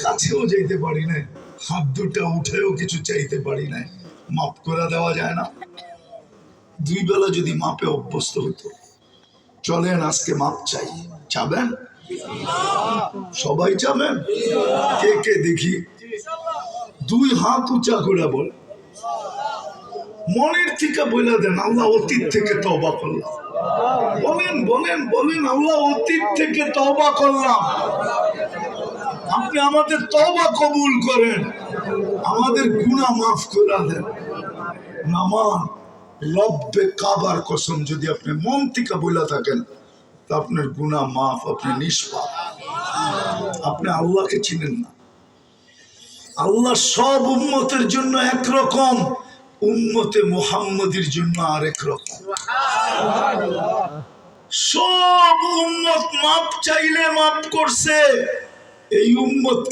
কাছেও যেতে পারি না, হাত দুটা উঠেও কিছু চাইতে পারি না, মাফ করে দেওয়া যায় না? দুই বেলা যদি মাপে অভ্যস্ত হতো। চলেন আজকে মাপ চাই, চাবেন? সবাই চাবেন? কে কে দেখি দুই হাত উঁচা করে বল, মনের থেকে বলে দেন আল্লাহ অতীত থেকে তওবা করলাম। বলেন বলেন বলেন, আল্লাহ অতীত থেকে তওবা করলাম, আপনি আমাদের তওবা কবুল করেন, আমাদের গুনাহ মাফ করে দেন। নামান রব্বে কাবার কসম, যদি আপনি মন থেকে বলে থাকেন তা আপনার গুনাহ মাফ, আপনি নিষ্পাপ। আপনি আল্লাহকে চিনেন না। আল্লাহ সব উম্মতের জন্য একরকম, উম্মতে মুহাম্মদের জন্য আরেক রকম। সব উম্মত মাপ চাইলে মাপ করছে, এই উম্মত